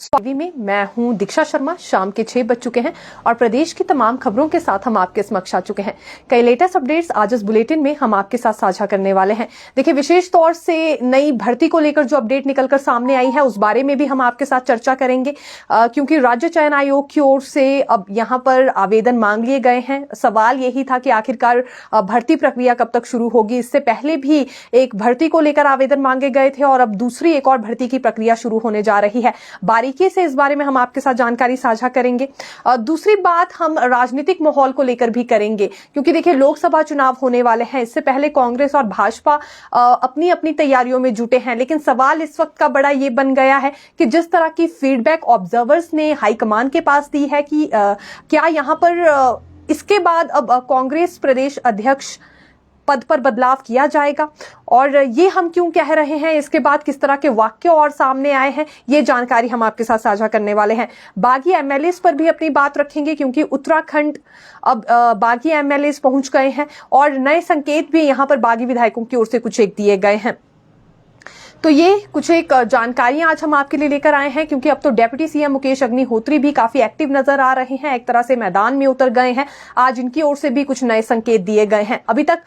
TV में मैं हूं दीक्षा शर्मा। शाम के 6 बज चुके हैं और प्रदेश की तमाम खबरों के साथ हम आपके समक्ष आ चुके हैं। कई लेटेस्ट अपडेट्स आज इस बुलेटिन में हम आपके साथ साझा करने वाले हैं। देखिए, विशेष तौर से नई भर्ती को लेकर जो अपडेट निकलकर सामने आई है उस बारे में भी हम आपके साथ चर्चा करेंगे, क्योंकि राज्य चयन आयोग की ओर से अब यहाँ पर आवेदन मांग लिए गए हैं। सवाल यही था कि आखिरकार भर्ती प्रक्रिया कब तक शुरू होगी। इससे पहले भी एक भर्ती को लेकर आवेदन मांगे गए थे और अब दूसरी एक और भर्ती की प्रक्रिया शुरू होने जा रही है। बारीकी से इस बारे में हम आपके साथ जानकारी साझा करेंगे। दूसरी बात हम राजनीतिक माहौल को लेकर भी करेंगे, क्योंकि देखिए लोकसभा चुनाव होने वाले हैं। इससे पहले कांग्रेस और भाजपा अपनी अपनी तैयारियों में जुटे हैं, लेकिन सवाल इस वक्त का बड़ा ये बन गया है कि जिस तरह की फीडबैक ऑब्जर्वर्स ने हाईकमान के पास दी है कि क्या यहां पर इसके बाद अब कांग्रेस प्रदेश अध्यक्ष पद पर बदलाव किया जाएगा, और ये हम क्यों कह रहे हैं, इसके बाद किस तरह के वाक्य और सामने आए हैं, ये जानकारी हम आपके साथ साझा करने वाले हैं। बागी एमएलएस पर भी अपनी बात रखेंगे, क्योंकि उत्तराखंड अब बागी एमएलएस पहुंच गए हैं और नए संकेत भी यहां पर बागी विधायकों की ओर से कुछ एक दिए गए हैं। तो ये कुछ एक जानकारियां आज हम आपके लिए लेकर आए हैं, क्योंकि अब तो डेप्यूटी सीएम मुकेश अग्निहोत्री भी काफी एक्टिव नजर आ रहे हैं, एक तरह से मैदान में उतर गए हैं। आज इनकी ओर से भी कुछ नए संकेत दिए गए हैं। अभी तक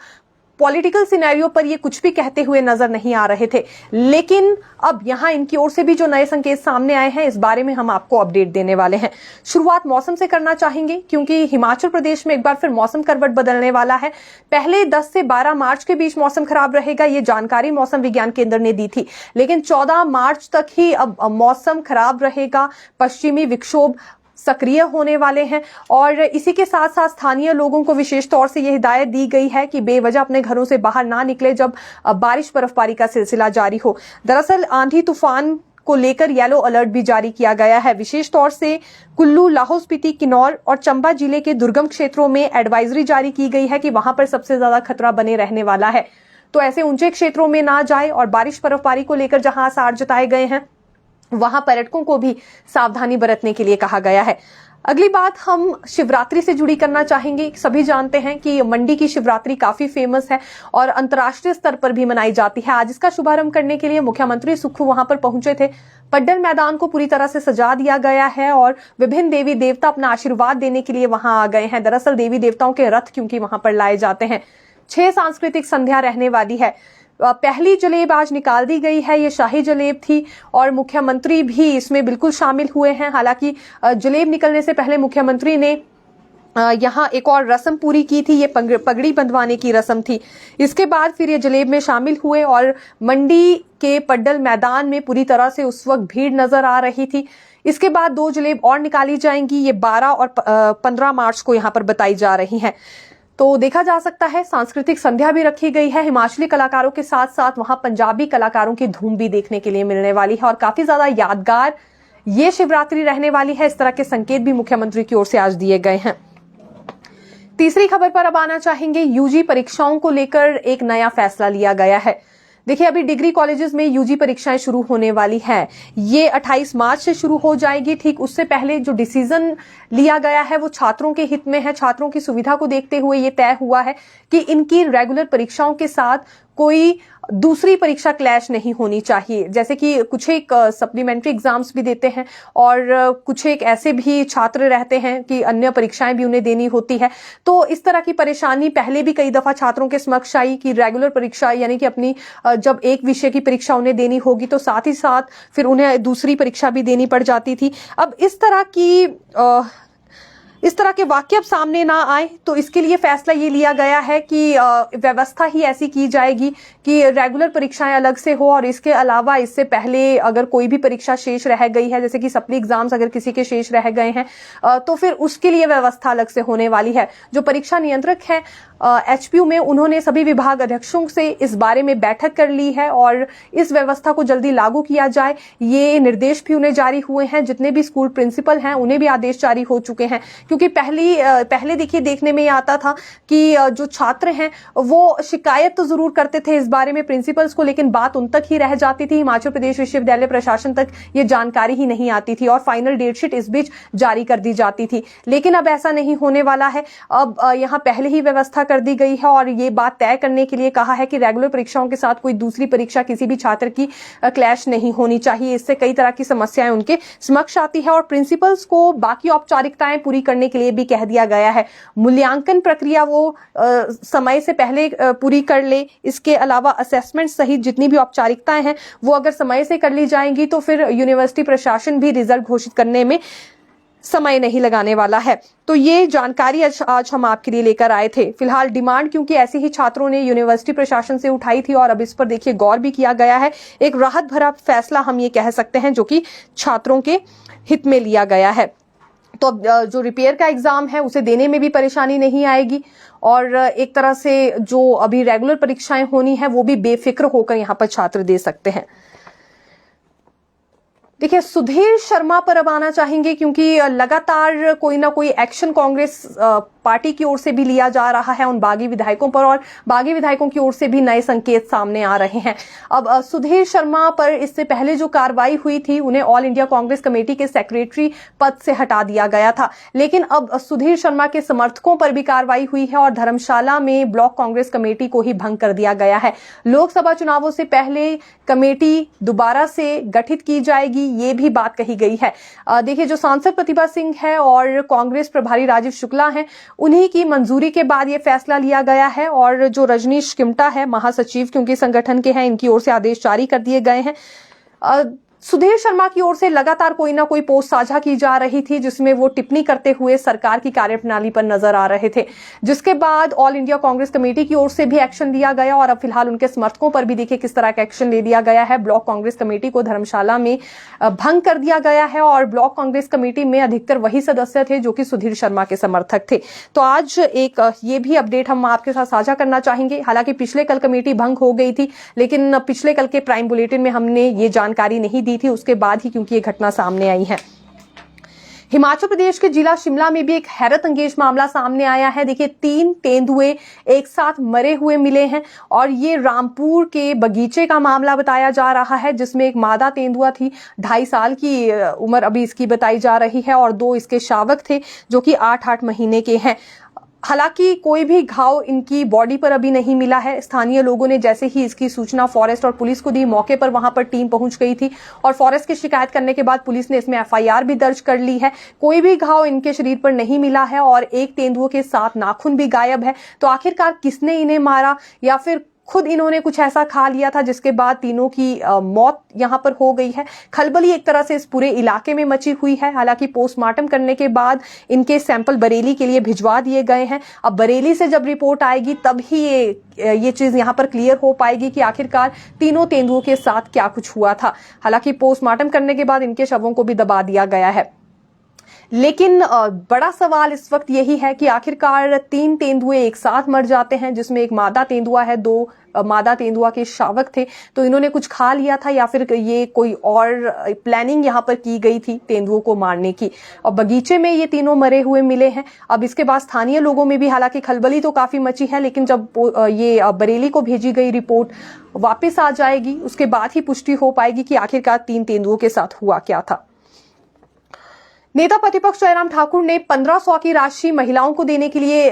पॉलिटिकल सिनेरियो पर ये कुछ भी कहते हुए नजर नहीं आ रहे थे, लेकिन अब यहां इनकी ओर से भी जो नए संकेत सामने आए हैं इस बारे में हम आपको अपडेट देने वाले हैं। शुरुआत मौसम से करना चाहेंगे, क्योंकि हिमाचल प्रदेश में एक बार फिर मौसम करवट बदलने वाला है। पहले 10 से 12 मार्च के बीच मौसम खराब रहेगा, ये जानकारी मौसम विज्ञान केंद्र ने दी थी, लेकिन 14 मार्च तक ही अब मौसम खराब रहेगा। पश्चिमी विक्षोभ सक्रिय होने वाले हैं और इसी के साथ साथ स्थानीय लोगों को विशेष तौर से यह हिदायत दी गई है कि बेवजह अपने घरों से बाहर ना निकले जब बारिश बर्फबारी का सिलसिला जारी हो। दरअसल आंधी तूफान को लेकर येलो अलर्ट भी जारी किया गया है। विशेष तौर से कुल्लू, लाहौल स्पीति, किन्नौर और चंबा जिले के दुर्गम क्षेत्रों में एडवाइजरी जारी की गई है कि वहां पर सबसे ज्यादा खतरा बने रहने वाला है, तो ऐसे ऊंचे क्षेत्रों में ना जाए। और बारिश बर्फबारी को लेकर जहां आसार जताए गए हैं वहां पर्यटकों को भी सावधानी बरतने के लिए कहा गया है। अगली बात हम शिवरात्रि से जुड़ी करना चाहेंगे। सभी जानते हैं कि मंडी की शिवरात्रि काफी फेमस है और अंतर्राष्ट्रीय स्तर पर भी मनाई जाती है। आज इसका शुभारंभ करने के लिए मुख्यमंत्री सुक्खू वहां पर पहुंचे थे। पड्डल मैदान को पूरी तरह से सजा दिया गया है और विभिन्न देवी देवता अपना आशीर्वाद देने के लिए वहां आ गए हैं। दरअसल देवी देवताओं के रथ क्योंकि वहां पर लाए जाते हैं। 6 सांस्कृतिक संध्या रहने वाली है। पहली जलेब आज निकाल दी गई है, ये शाही जलेब थी और मुख्यमंत्री भी इसमें बिल्कुल शामिल हुए हैं। हालांकि जलेब निकलने से पहले मुख्यमंत्री ने यहाँ एक और रस्म पूरी की थी, ये पगड़ी बंधवाने की रस्म थी। इसके बाद फिर ये जलेब में शामिल हुए और मंडी के पड्डल मैदान में पूरी तरह से उस वक्त भीड़ नजर आ रही थी। इसके बाद 2 जलेब और निकाली जाएंगी, ये 12 और 15 मार्च को यहाँ पर बताई जा रही हैं। तो देखा जा सकता है सांस्कृतिक संध्या भी रखी गई है। हिमाचली कलाकारों के साथ साथ वहां पंजाबी कलाकारों की धूम भी देखने के लिए मिलने वाली है और काफी ज्यादा यादगार ये शिवरात्रि रहने वाली है। इस तरह के संकेत भी मुख्यमंत्री की ओर से आज दिए गए हैं। तीसरी खबर पर अब आना चाहेंगे। यूजी परीक्षाओं को लेकर एक नया फैसला लिया गया है। देखिए, अभी डिग्री कॉलेजेस में यूजी परीक्षाएं शुरू होने वाली हैं। ये 28 मार्च से शुरू हो जाएगी। ठीक उससे पहले जो डिसीजन लिया गया है वो छात्रों के हित में है। छात्रों की सुविधा को देखते हुए ये तय हुआ है कि इनकी रेगुलर परीक्षाओं के साथ कोई दूसरी परीक्षा क्लैश नहीं होनी चाहिए। जैसे कि कुछ एक सप्लीमेंट्री एग्जाम्स भी देते हैं और कुछ एक ऐसे भी छात्र रहते हैं कि अन्य परीक्षाएं भी उन्हें देनी होती है। तो इस तरह की परेशानी पहले भी कई दफा छात्रों के समक्ष आई कि रेगुलर परीक्षा यानी कि अपनी जब एक विषय की परीक्षा उन्हें देनी होगी तो साथ ही साथ फिर उन्हें दूसरी परीक्षा भी देनी पड़ जाती थी। अब इस तरह के वाक्य अब सामने ना आए, तो इसके लिए फैसला ये लिया गया है कि व्यवस्था ही ऐसी की जाएगी कि रेगुलर परीक्षाएं अलग से हो और इसके अलावा इससे पहले अगर कोई भी परीक्षा शेष रह गई है, जैसे कि सप्ली एग्जाम्स अगर किसी के शेष रह गए हैं, तो फिर उसके लिए व्यवस्था अलग से होने वाली है। जो परीक्षा नियंत्रक हैं एचपीयू में, उन्होंने सभी विभाग अध्यक्षों से इस बारे में बैठक कर ली है और इस व्यवस्था को जल्दी लागू किया जाए, ये निर्देश भी उन्हें जारी हुए हैं। जितने भी स्कूल प्रिंसिपल हैं उन्हें भी आदेश जारी हो चुके हैं, क्योंकि पहले देखिए देखने में आता था कि जो छात्र हैं वो शिकायत तो जरूर करते थे इस बारे में प्रिंसिपल्स को, लेकिन बात उन तक ही रह जाती थी। हिमाचल प्रदेश विश्वविद्यालय प्रशासन तक ये जानकारी ही नहीं आती थी और फाइनल डेटशीट इस बीच जारी कर दी जाती थी। लेकिन अब ऐसा नहीं होने वाला है। अब यहाँ पहले ही व्यवस्था कर दी गई है और ये बात तय करने के लिए कहा है कि रेगुलर परीक्षाओं के साथ कोई दूसरी परीक्षा किसी भी छात्र की क्लैश नहीं होनी चाहिए। इससे कई तरह की समस्याएं उनके समक्ष आती है और प्रिंसिपल्स को बाकी औपचारिकताएं पूरी करने के लिए भी कह दिया गया है। मूल्यांकन प्रक्रिया वो समय से पहले पूरी कर ले। इसके अलावा असेसमेंट सहित जितनी भी औपचारिकताएं हैं वो अगर समय से कर ली जाएंगी तो फिर यूनिवर्सिटी प्रशासन भी रिजल्ट घोषित करने में समय नहीं लगाने वाला है। तो ये जानकारी आज हम आपके लिए लेकर आए थे। फिलहाल डिमांड क्योंकि ऐसे ही छात्रों ने यूनिवर्सिटी प्रशासन से उठाई थी और अब इस पर देखिए गौर भी किया गया है। एक राहत भरा फैसला हम ये कह सकते हैं जो कि छात्रों के हित में लिया गया है। तो अब जो रिपेयर का एग्जाम है उसे देने में भी परेशानी नहीं आएगी और एक तरह से जो अभी रेगुलर परीक्षाएं होनी है वो भी बेफिक्र होकर यहाँ पर छात्र दे सकते हैं। देखिए सुधीर शर्मा पर अब आना चाहेंगे क्योंकि लगातार कोई ना कोई एक्शन कांग्रेस पार्टी की ओर से भी लिया जा रहा है उन बागी विधायकों पर और बागी विधायकों की ओर से भी नए संकेत सामने आ रहे हैं। अब सुधीर शर्मा पर इससे पहले जो कार्रवाई हुई थी उन्हें ऑल इंडिया कांग्रेस कमेटी के सेक्रेटरी पद से हटा दिया गया था, लेकिन अब सुधीर शर्मा के समर्थकों पर भी कार्रवाई हुई है और धर्मशाला में ब्लॉक कांग्रेस कमेटी को ही भंग कर दिया गया है। लोकसभा चुनावों से पहले कमेटी दोबारा से गठित की जाएगी ये भी बात कही गई है। देखिए जो सांसद प्रतिभा सिंह है और कांग्रेस प्रभारी राजीव शुक्ला हैं उन्हीं की मंजूरी के बाद ये फैसला लिया गया है और जो रजनीश किमटा है महासचिव क्योंकि संगठन के हैं इनकी ओर से आदेश जारी कर दिए गए हैं। सुधीर शर्मा की ओर से लगातार कोई ना कोई पोस्ट साझा की जा रही थी जिसमें वो टिप्पणी करते हुए सरकार की कार्यप्रणाली पर नजर आ रहे थे, जिसके बाद ऑल इंडिया कांग्रेस कमेटी की ओर से भी एक्शन लिया गया और अब फिलहाल उनके समर्थकों पर भी देखिए किस तरह का एक्शन ले लिया गया है। ब्लॉक कांग्रेस कमेटी को धर्मशाला में भंग कर दिया गया है और ब्लॉक कांग्रेस कमेटी में अधिकतर वही सदस्य थे जो कि सुधीर शर्मा के समर्थक थे। तो आज एक ये भी अपडेट हम आपके साथ साझा करना चाहेंगे। हालांकि पिछले कल कमेटी भंग हो गई थी, लेकिन पिछले कल के प्राइम बुलेटिन में हमने ये जानकारी नहीं दी थी, उसके बाद ही क्योंकि ये घटना सामने आई है। हिमाचल प्रदेश के जिला शिमला में भी एक हैरत अंगेज मामला सामने आया है। देखिए 3 तेंदुए एक साथ मरे हुए मिले हैं और ये रामपुर के बगीचे का मामला बताया जा रहा है जिसमें एक मादा तेंदुआ थी, 2.5 साल की उम्र अभी इसकी बताई जा रही है और 2 इसके शावक थे जो कि 8-8 महीने के हैं। हालांकि कोई भी घाव इनकी बॉडी पर अभी नहीं मिला है। स्थानीय लोगों ने जैसे ही इसकी सूचना फॉरेस्ट और पुलिस को दी, मौके पर वहां पर टीम पहुंच गई थी और फॉरेस्ट की शिकायत करने के बाद पुलिस ने इसमें एफआईआर भी दर्ज कर ली है। कोई भी घाव इनके शरीर पर नहीं मिला है और एक तेंदुओं के 7 नाखून भी गायब है। तो आखिरकार किसने इन्हें मारा या फिर खुद इन्होंने कुछ ऐसा खा लिया था जिसके बाद तीनों की मौत यहां पर हो गई है। खलबली एक तरह से इस पूरे इलाके में मची हुई है। हालांकि पोस्टमार्टम करने के बाद इनके सैंपल बरेली के लिए भिजवा दिए गए हैं। अब बरेली से जब रिपोर्ट आएगी तब ही ये चीज यहां पर क्लियर हो पाएगी कि आखिरकार तीनों तेंदुओं के साथ क्या कुछ हुआ था। हालांकि पोस्टमार्टम करने के बाद इनके शवों को भी दबा दिया गया है, लेकिन बड़ा सवाल इस वक्त यही है कि आखिरकार 3 तेंदुए एक साथ मर जाते हैं जिसमें एक मादा तेंदुआ है, 2 मादा तेंदुआ के शावक थे। तो इन्होंने कुछ खा लिया था या फिर ये कोई और प्लानिंग यहाँ पर की गई थी तेंदुओं को मारने की। और बगीचे में ये तीनों मरे हुए मिले हैं। अब इसके बाद स्थानीय लोगों में भी हालांकि खलबली तो काफी मची है, लेकिन जब ये बरेली को भेजी गई रिपोर्ट वापस आ जाएगी उसके बाद ही पुष्टि हो पाएगी कि आखिरकार 3 तेंदुओं के साथ हुआ क्या था। नेता प्रतिपक्ष जयराम ठाकुर ने 1500 की राशि महिलाओं को देने के लिए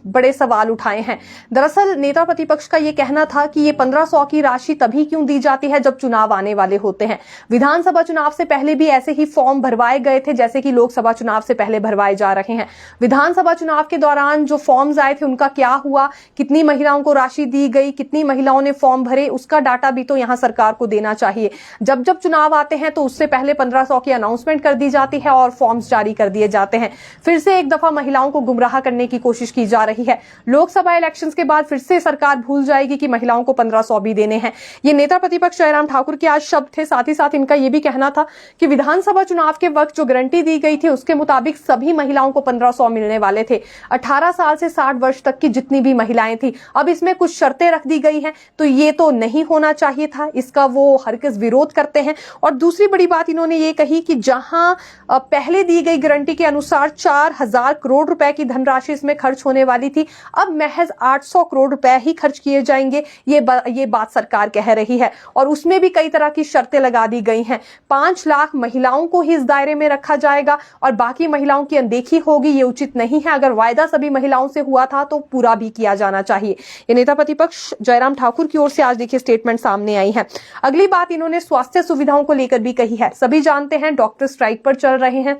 बड़े सवाल उठाए हैं। दरअसल नेता प्रतिपक्ष का ये कहना था कि ये 1500 की राशि तभी क्यों दी जाती है जब चुनाव आने वाले होते हैं। विधानसभा चुनाव से पहले भी ऐसे ही फॉर्म भरवाए गए थे जैसे कि लोकसभा चुनाव से पहले भरवाए जा रहे हैं। विधानसभा चुनाव के दौरान जो फॉर्म्स आए थे उनका क्या हुआ, कितनी महिलाओं को राशि दी गई, कितनी महिलाओं ने फॉर्म भरे, उसका डाटा भी तो यहाँ सरकार को देना चाहिए। जब जब चुनाव आते हैं तो उससे पहले 1500 की अनाउंसमेंट कर दी जाती है और फॉर्म्स जारी कर दिए जाते हैं। फिर से एक दफा महिलाओं को गुमराह करने की कोशिश की जा रही है। लोकसभा इलेक्शंस के बाद फिर से सरकार भूल जाएगी कि महिलाओं को 1500 भी देने हैं। ये नेता प्रतिपक्ष जयराम ठाकुर के आज शब्द थे। साथ ही साथ इनका यह भी कहना था कि विधानसभा चुनाव के वक्त जो गारंटी दी गई थी उसके मुताबिक सभी महिलाओं को 1500 मिलने वाले थे, 18 साल से 60 वर्ष तक की जितनी भी महिलाएं थी। अब इसमें कुछ शर्तें रख दी गई हैं, तो ये तो नहीं होना चाहिए था। इसका वो हरगिज़ विरोध करते हैं। और दूसरी बड़ी बात इन्होंने ये कही कि जहां पहले पहले दी गई गारंटी के अनुसार 4000 करोड़ रुपए की धनराशि इसमें खर्च होने वाली थी, अब महज 800 करोड़ रुपए ही खर्च किए जाएंगे, ये बात सरकार कह रही है। और उसमें भी कई तरह की शर्तें लगा दी गई हैं। 5 लाख महिलाओं को ही इस दायरे में रखा जाएगा और बाकी महिलाओं की अनदेखी होगी, ये उचित नहीं है। अगर वायदा सभी महिलाओं से हुआ था तो पूरा भी किया जाना चाहिए। ये नेता प्रतिपक्ष जयराम ठाकुर की ओर से आज देखिए स्टेटमेंट सामने आई है। अगली बात इन्होंने स्वास्थ्य सुविधाओं को लेकर भी कही है। सभी जानते हैं डॉक्टर स्ट्राइक पर चल रहे हैं।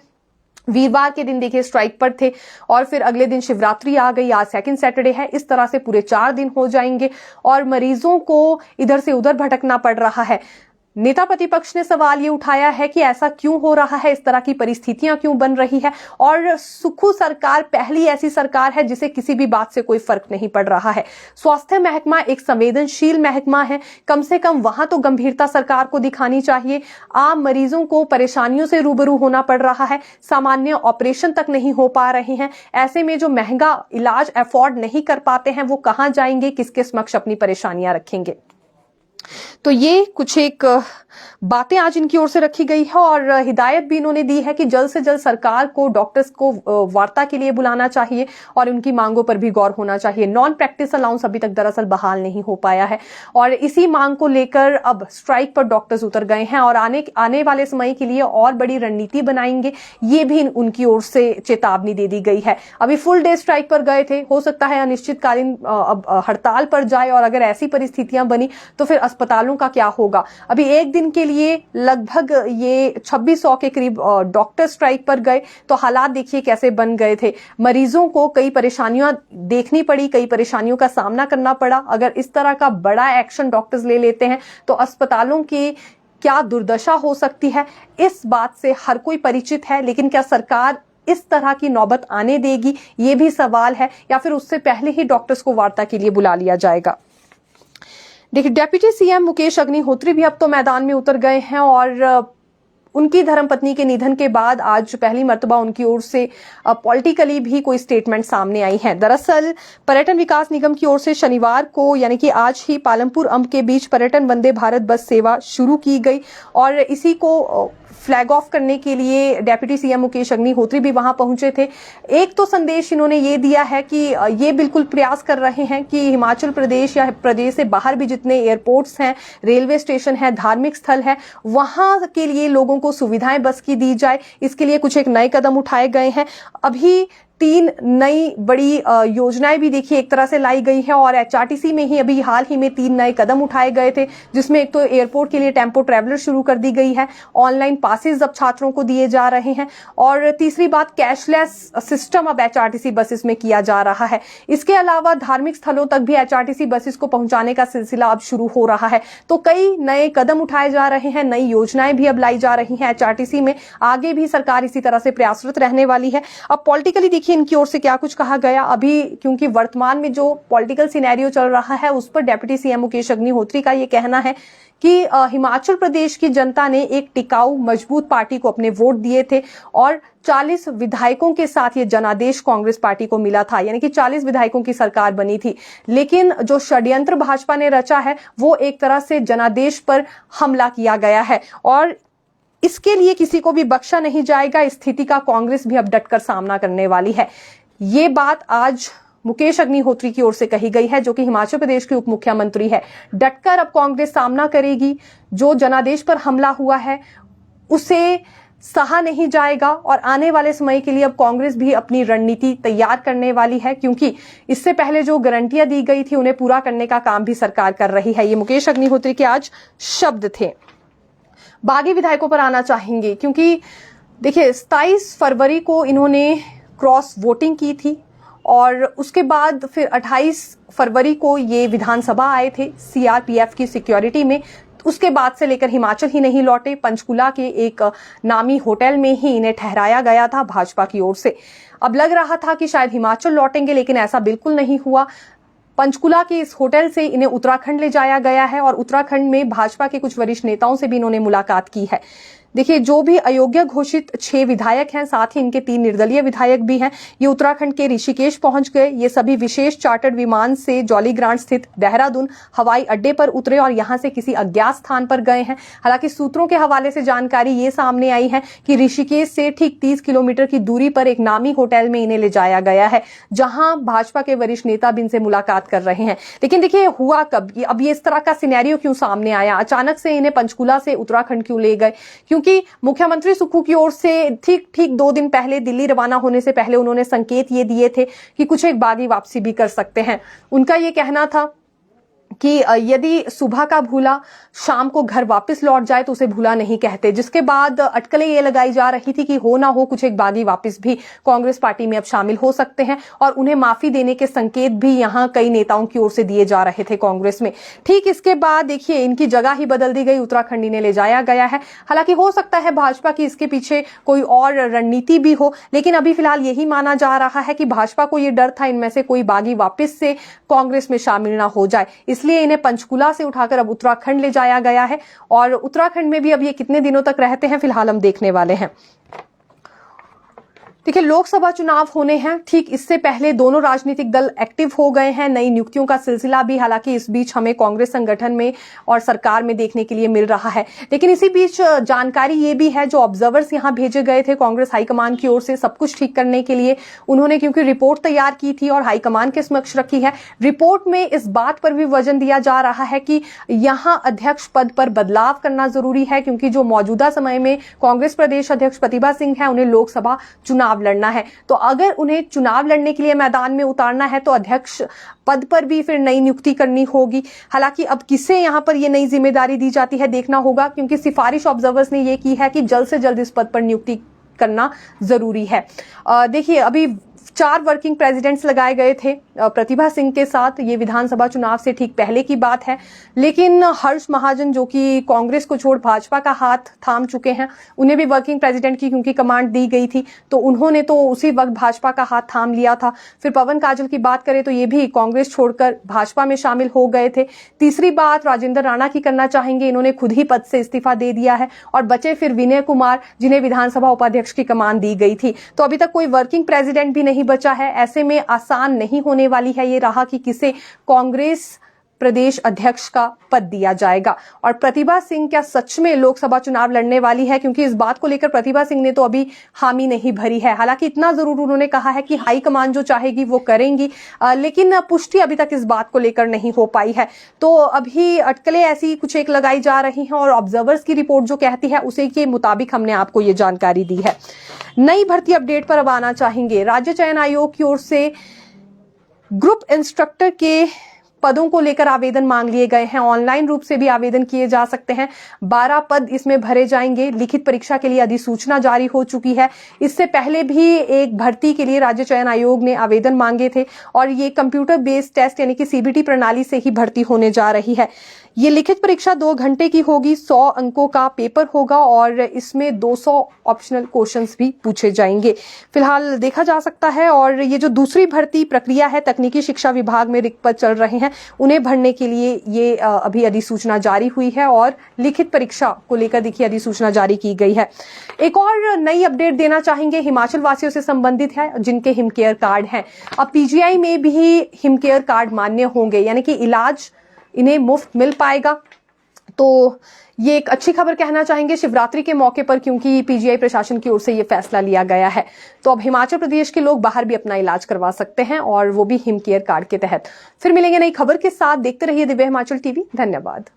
वीरवार के दिन देखिए स्ट्राइक पर थे और फिर अगले दिन शिवरात्रि आ गई, आज सेकंड सैटरडे है। इस तरह से पूरे 4 दिन हो जाएंगे और मरीजों को इधर से उधर भटकना पड़ रहा है। नेता प्रतिपक्ष ने सवाल ये उठाया है कि ऐसा क्यों हो रहा है, इस तरह की परिस्थितियां क्यों बन रही है। और सुखू सरकार पहली ऐसी सरकार है जिसे किसी भी बात से कोई फर्क नहीं पड़ रहा है। स्वास्थ्य महकमा एक संवेदनशील महकमा है, कम से कम वहां तो गंभीरता सरकार को दिखानी चाहिए। आम मरीजों को परेशानियों से रूबरू होना पड़ रहा है, सामान्य ऑपरेशन तक नहीं हो पा रहे हैं। ऐसे में जो महंगा इलाज अफोर्ड नहीं कर पाते हैं वो कहां जाएंगे, किसके समक्ष अपनी परेशानियां रखेंगे। तो ये कुछ एक बातें आज इनकी ओर से रखी गई है और हिदायत भी इन्होंने दी है कि जल्द से जल्द सरकार को डॉक्टर्स को वार्ता के लिए बुलाना चाहिए और उनकी मांगों पर भी गौर होना चाहिए। नॉन प्रैक्टिस अलाउंस अभी तक दरअसल बहाल नहीं हो पाया है और इसी मांग को लेकर अब स्ट्राइक पर डॉक्टर्स उतर गए हैं और आने वाले समय के लिए और बड़ी रणनीति बनाएंगे, ये भी उनकी ओर से चेतावनी दे दी गई है। अभी फुल डे स्ट्राइक पर गए थे, हो सकता है अनिश्चितकालीन हड़ताल पर जाए और अगर ऐसी परिस्थितियां बनी तो फिर अस्पतालों का क्या होगा। अभी एक दिन के लिए लगभग ये 2600 के करीब डॉक्टर स्ट्राइक पर गए, तो हालात देखिए कैसे बन गए थे। मरीजों को कई परेशानियां देखनी पड़ी, कई परेशानियों का सामना करना पड़ा। अगर इस तरह का बड़ा एक्शन डॉक्टर्स ले लेते हैं तो अस्पतालों की क्या दुर्दशा हो सकती है, इस बात से हर कोई परिचित है। लेकिन क्या सरकार इस तरह की नौबत आने देगी, ये भी सवाल है, या फिर उससे पहले ही डॉक्टर्स को वार्ता के लिए बुला लिया जाएगा। देखिए डिप्टी सीएम मुकेश अग्निहोत्री भी अब तो मैदान में उतर गए हैं और उनकी धर्मपत्नी के निधन के बाद आज पहली मर्तबा उनकी ओर से पॉलिटिकली भी कोई स्टेटमेंट सामने आई है। दरअसल पर्यटन विकास निगम की ओर से शनिवार को यानी कि आज ही पालमपुर अंब के बीच पर्यटन वंदे भारत बस सेवा शुरू की गई और इसी को फ्लैग ऑफ करने के लिए डेप्यूटी सीएम मुकेश अग्निहोत्री भी वहां पहुंचे थे। एक तो संदेश इन्होंने ये दिया है कि ये बिल्कुल प्रयास कर रहे हैं कि हिमाचल प्रदेश या प्रदेश से बाहर भी जितने एयरपोर्ट्स हैं, रेलवे स्टेशन है, धार्मिक स्थल है, वहां के लिए लोगों को सुविधाएं बस की दी जाए। इसके लिए कुछ एक नए कदम उठाए गए हैं। अभी 3 नई बड़ी योजनाएं भी देखिए एक तरह से लाई गई है और एचआरटीसी में ही अभी हाल ही में 3 नए कदम उठाए गए थे, जिसमें एक तो एयरपोर्ट के लिए टेम्पो ट्रैवलर शुरू कर दी गई है, ऑनलाइन पासेस अब छात्रों को दिए जा रहे हैं और तीसरी बात कैशलेस सिस्टम अब एचआरटीसी बसेस में किया जा रहा है। इसके अलावा धार्मिक स्थलों तक भी एचआरटीसी बसेस को पहुंचाने का सिलसिला अब शुरू हो रहा है। तो कई नए कदम उठाए जा रहे हैं, नई योजनाएं भी अब लाई जा रही हैं एचआरटीसी में। आगे भी सरकार इसी तरह से प्रयासरत रहने वाली है। अब पॉलिटिकली देखिए इनकी ओर से क्या कुछ कहा गया अभी, क्योंकि वर्तमान में जो पॉलिटिकल सिनेरियो चल रहा है उस पर डेप्यूटी सीएम मुकेश अग्निहोत्री का ये कहना है कि हिमाचल प्रदेश की जनता ने एक टिकाऊ मजबूत पार्टी को अपने वोट दिए थे और 40 विधायकों के साथ ये जनादेश कांग्रेस पार्टी को मिला था, यानी कि 40 विधायकों की सरकार बनी थी। लेकिन जो षड्यंत्र भाजपा ने रचा है वो एक तरह से जनादेश पर हमला किया गया है और इसके लिए किसी को भी बख्शा नहीं जाएगा। इस स्थिति का कांग्रेस भी अब डटकर सामना करने वाली है। ये बात आज मुकेश अग्निहोत्री की ओर से कही गई है, जो कि हिमाचल प्रदेश के उप मुख्यमंत्री है। डटकर अब कांग्रेस सामना करेगी। जो जनादेश पर हमला हुआ है उसे सहा नहीं जाएगा और आने वाले समय के लिए अब कांग्रेस भी अपनी रणनीति तैयार करने वाली है, क्योंकि इससे पहले जो गारंटियां दी गई थी उन्हें पूरा करने का काम भी सरकार कर रही है। ये मुकेश अग्निहोत्री के आज शब्द थे। बागी विधायकों पर आना चाहेंगे, क्योंकि देखिए 27 फरवरी को इन्होंने क्रॉस वोटिंग की थी और उसके बाद फिर 28 फरवरी को ये विधानसभा आए थे सीआरपीएफ की सिक्योरिटी में। उसके बाद से लेकर हिमाचल ही नहीं लौटे। पंचकुला के एक नामी होटल में ही इन्हें ठहराया गया था भाजपा की ओर से। अब लग रहा था कि शायद हिमाचल लौटेंगे, लेकिन ऐसा बिल्कुल नहीं हुआ। पंचकुला के इस होटल से इन्हें उत्तराखंड ले जाया गया है और उत्तराखंड में भाजपा के कुछ वरिष्ठ नेताओं से भी इन्होंने मुलाकात की है। देखिए, जो भी अयोग्य घोषित 6 विधायक हैं, साथ ही इनके 3 निर्दलीय विधायक भी हैं, ये उत्तराखंड के ऋषिकेश पहुंच गए। ये सभी विशेष चार्टर्ड विमान से जौलीग्रांट स्थित देहरादून हवाई अड्डे पर उतरे और यहां से किसी अज्ञात स्थान पर गए हैं। हालांकि सूत्रों के हवाले से जानकारी ये सामने आई है कि ऋषिकेश से ठीक 30 किलोमीटर की दूरी पर एक नामी होटल में इन्हें ले जाया गया है, जहां भाजपा के वरिष्ठ नेता भी इनसे मुलाकात कर रहे हैं। लेकिन देखिए, हुआ कब, अब ये इस तरह का सिनेरियो क्यों सामने आया, अचानक से इन्हें पंचकुला से उत्तराखंड क्यों ले गए? क्योंकि मुख्यमंत्री सुक्खू की ओर से ठीक 2 दिन पहले दिल्ली रवाना होने से पहले उन्होंने संकेत ये दिए थे कि कुछ एक बागी वापसी भी कर सकते हैं। उनका ये कहना था कि यदि सुबह का भूला शाम को घर वापस लौट जाए तो उसे भूला नहीं कहते, जिसके बाद अटकलें ये लगाई जा रही थी कि हो ना हो कुछ एक बागी वापस भी कांग्रेस पार्टी में अब शामिल हो सकते हैं और उन्हें माफी देने के संकेत भी यहां कई नेताओं की ओर से दिए जा रहे थे कांग्रेस में। ठीक इसके बाद देखिए, इनकी जगह ही बदल दी गई, उत्तराखंड इन्हें ले जाया गया है। हालांकि हो सकता है भाजपा की इसके पीछे कोई और रणनीति भी हो, लेकिन अभी फिलहाल यही माना जा रहा है कि भाजपा को यह डर था इनमें से कोई बागी वापस से कांग्रेस में शामिल ना हो जाए, इसलिए इन्हें पंचकुला से उठाकर अब उत्तराखंड ले जाया गया है। और उत्तराखंड में भी अब ये कितने दिनों तक रहते हैं, फिलहाल हम देखने वाले हैं। देखिए, लोकसभा चुनाव होने हैं, ठीक इससे पहले दोनों राजनीतिक दल एक्टिव हो गए हैं। नई नियुक्तियों का सिलसिला भी हालांकि इस बीच हमें कांग्रेस संगठन में और सरकार में देखने के लिए मिल रहा है। लेकिन इसी बीच जानकारी ये भी है, जो ऑब्जर्वर्स यहां भेजे गए थे कांग्रेस हाईकमान की ओर से सब कुछ ठीक करने के लिए, उन्होंने क्योंकि रिपोर्ट तैयार की थी और हाईकमान के समक्ष रखी है। रिपोर्ट में इस बात पर भी वजन दिया जा रहा है कि यहां अध्यक्ष पद पर बदलाव करना जरूरी है, क्योंकि जो मौजूदा समय में कांग्रेस प्रदेश अध्यक्ष प्रतिभा सिंह है, उन्हें लोकसभा चुनाव लड़ना है। तो अगर उन्हें चुनाव लड़ने के लिए मैदान में उतारना है तो अध्यक्ष पद पर भी फिर नई नियुक्ति करनी होगी। हालांकि अब किसे यहां पर यह नई जिम्मेदारी दी जाती है देखना होगा, क्योंकि सिफारिश ऑब्जर्वर्स ने यह की है कि जल्द से जल्द इस पद पर नियुक्ति करना जरूरी है। देखिए, अभी 4 वर्किंग प्रेसिडेंट्स लगाए गए थे प्रतिभा सिंह के साथ, ये विधानसभा चुनाव से ठीक पहले की बात है। लेकिन हर्ष महाजन, जो कि कांग्रेस को छोड़ भाजपा का हाथ थाम चुके हैं, उन्हें भी वर्किंग प्रेसिडेंट की क्योंकि कमांड दी गई थी, तो उन्होंने तो उसी वक्त भाजपा का हाथ थाम लिया था। फिर पवन काजल की बात करें तो ये भी कांग्रेस छोड़कर भाजपा में शामिल हो गए थे। तीसरी बात राजेंद्र राणा की करना चाहेंगे, इन्होंने खुद ही पद से इस्तीफा दे दिया है। और बचे फिर विनय कुमार, जिन्हें विधानसभा उपाध्यक्ष की कमान दी गई थी। तो अभी तक कोई वर्किंग प्रेसिडेंट भी नहीं बचा है। ऐसे में आसान नहीं होने वाली है ये राह कि किसे कांग्रेस प्रदेश अध्यक्ष का पद दिया जाएगा। और प्रतिभा सिंह क्या सच में लोकसभा चुनाव लड़ने वाली है, क्योंकि इस बात को लेकर प्रतिभा सिंह ने तो अभी हामी नहीं भरी है। हालांकि इतना जरूर उन्होंने कहा है कि हाईकमान जो चाहेगी वो करेंगी, लेकिन पुष्टि अभी तक इस बात को लेकर नहीं हो पाई है। तो अभी अटकलें ऐसी कुछ एक लगाई जा रही हैं और ऑब्जर्वर्स की रिपोर्ट जो कहती है उसी के मुताबिक हमने आपको ये जानकारी दी है। नई भर्ती अपडेट पर अब आना चाहेंगे। राज्य चयन आयोग की ओर से ग्रुप इंस्ट्रक्टर के पदों को लेकर आवेदन मांग लिए गए हैं। ऑनलाइन रूप से भी आवेदन किए जा सकते हैं। 12 पद इसमें भरे जाएंगे। लिखित परीक्षा के लिए अधिसूचना जारी हो चुकी है। इससे पहले भी एक भर्ती के लिए राज्य चयन आयोग ने आवेदन मांगे थे और ये कंप्यूटर बेस्ड टेस्ट यानी कि सीबीटी प्रणाली से ही भर्ती होने जा रही है। ये लिखित परीक्षा 2 घंटे की होगी, 100 अंकों का पेपर होगा और इसमें 200 ऑप्शनल क्वेश्चंस भी पूछे जाएंगे। फिलहाल देखा जा सकता है। और ये जो दूसरी भर्ती प्रक्रिया है, तकनीकी शिक्षा विभाग में रिक्त पद चल रहे हैं, उन्हें भरने के लिए ये अभी अधिसूचना जारी हुई है और लिखित परीक्षा को लेकर देखिए अधिसूचना जारी की गई है। एक और नई अपडेट देना चाहेंगे, हिमाचल वासियों से संबंधित है जिनके हिमकेयर कार्ड हैं। अब पीजीआई में भी हिमकेयर कार्ड मान्य होंगे, यानी कि इलाज इन्हें मुफ्त मिल पाएगा। तो ये एक अच्छी खबर कहना चाहेंगे शिवरात्रि के मौके पर, क्योंकि पीजीआई प्रशासन की ओर से ये फैसला लिया गया है। तो अब हिमाचल प्रदेश के लोग बाहर भी अपना इलाज करवा सकते हैं और वो भी हिमकेयर कार्ड के तहत। फिर मिलेंगे नई खबर के साथ। देखते रहिए दिव्य हिमाचल टीवी। धन्यवाद।